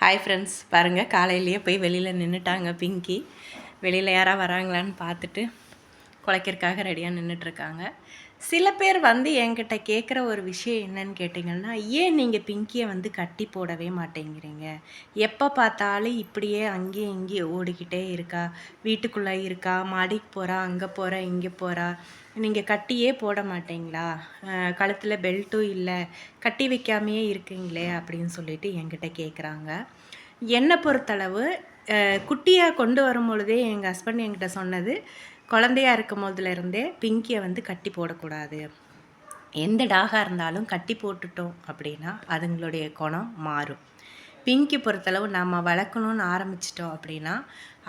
Hi friends, பாருங்கள் காலையிலேயே போய் வெளியில் நின்றுட்டாங்க பிங்கி. வெளியில் யாராவது வராங்களான்னு பார்த்துட்டு குலைக்கிறதுக்காக ரெடியாக நின்றுட்டுருக்காங்க. சில பேர் வந்து என்கிட்ட கேட்குற ஒரு விஷயம் என்னன்னு கேட்டிங்கன்னா, ஏன் நீங்கள் பிங்கியை வந்து கட்டி போடவே மாட்டேங்கிறீங்க? எப்போ பார்த்தாலும் இப்படியே அங்கேயும் இங்கேயும் ஓடிக்கிட்டே இருக்கா, வீட்டுக்குள்ளே இருக்கா, மாடிக்கு போகிறா, அங்கே போகிறா, இங்கே போகிறா, நீங்கள் கட்டியே போட மாட்டீங்களா? கழுத்தில் பெல்ட்டும் இல்லை, கட்டி வைக்காமையே இருக்கீங்களே அப்படின்னு சொல்லிட்டு என்கிட்ட கேட்குறாங்க. என்னை பொறுத்தளவு குட்டியாக கொண்டு வரும் பொழுதே எங்கள் ஹஸ்பண்ட் என்கிட்ட சொன்னது, குழந்தையா இருக்கும் போதுலேருந்தே பிங்கியை வந்து கட்டி போடக்கூடாது. எந்த டாகாக இருந்தாலும் கட்டி போட்டுட்டோம் அப்படின்னா அதுங்களுடைய குணம் மாறும். பிங்கி பொறுத்தளவு நம்ம வளர்க்கணுன்னு ஆரம்பிச்சிட்டோம் அப்படின்னா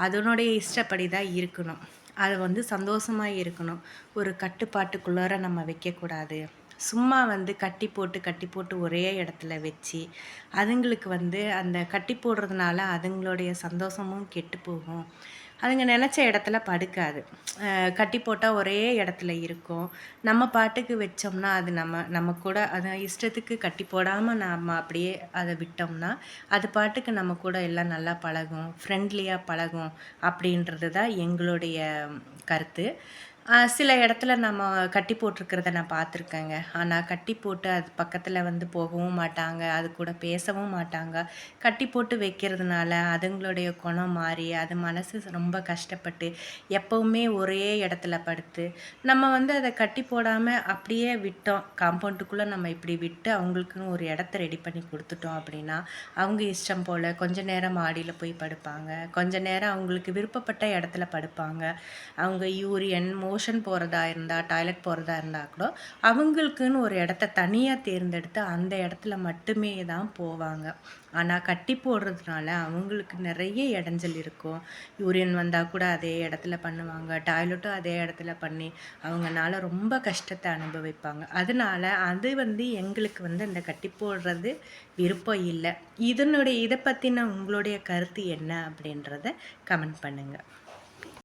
அதனுடைய இஷ்டப்படி தான் இருக்கணும். அது வந்து சந்தோஷமாக இருக்கணும். ஒரு கட்டுப்பாட்டுக்குள்ளார நம்ம வைக்கக்கூடாது. சும்மா வந்து கட்டி போட்டு ஒரே இடத்துல வச்சு அதுங்களுக்கு வந்து அந்த கட்டி போடுறதுனால அதுங்களுடைய சந்தோஷமும் கெட்டு போகும். அதுங்க நினச்ச இடத்துல படுக்காது. கட்டி போட்டால் ஒரே இடத்துல இருக்கும். நம்ம பாட்டுக்கு வச்சோம்னா அது நம்ம கூட அதை இஷ்டத்துக்கு கட்டி போடாமல் நம்ம அப்படியே அதை விட்டோம்னா அது பாட்டுக்கு நம்ம கூட எல்லாம் நல்லா பழகும், ஃப்ரெண்ட்லியாக பழகும் அப்படின்றது தான் எங்களுடைய கருத்து. சில இடத்துல நம்ம கட்டி போட்டிருக்கிறத நான் பார்த்துருக்கேங்க. ஆனால் கட்டி போட்டு அது பக்கத்தில் வந்து போகவும் மாட்டாங்க, அது கூட பேசவும் மாட்டாங்க. கட்டி போட்டு வைக்கிறதுனால அதுங்களுடைய குணம் மாறி அது மனசு ரொம்ப கஷ்டப்பட்டு எப்போவுமே ஒரே இடத்துல படுத்து நம்ம வந்து அதை கட்டி போடாமல் அப்படியே விட்டோம், காம்பவுண்டுக்குள்ளே நம்ம இப்படி விட்டு அவங்களுக்குன்னு ஒரு இடத்த ரெடி பண்ணி கொடுத்துட்டோம் அப்படின்னா அவங்க இஷ்டம் போல் கொஞ்ச நேரம் மாடியில் போய் படுப்பாங்க, கொஞ்ச நேரம் அவங்களுக்கு விருப்பப்பட்ட இடத்துல படுப்பாங்க. அவங்க யூரியன் மோஷன் போகிறதா இருந்தால், டாய்லெட் போகிறதா இருந்தால் கூட அவங்களுக்குன்னு ஒரு இடத்த தனியாக தேர்ந்தெடுத்து அந்த இடத்துல மட்டுமே தான் போவாங்க. ஆனால் கட்டி போடுறதுனால அவங்களுக்கு நிறைய இடைஞ்சல் இருக்கும். யூரியன் வந்தால் கூட அதே இடத்துல பண்ணுவாங்க, டாய்லெட்டும் அதே இடத்துல பண்ணி அவங்கனால ரொம்ப கஷ்டத்தை அனுபவிப்பாங்க. அதனால் அது வந்து எங்களுக்கு வந்து அந்த கட்டி போடுறது விருப்பம் இல்லை. இதை பற்றின உங்களுடைய கருத்து என்ன அப்படின்றத கமெண்ட் பண்ணுங்கள்.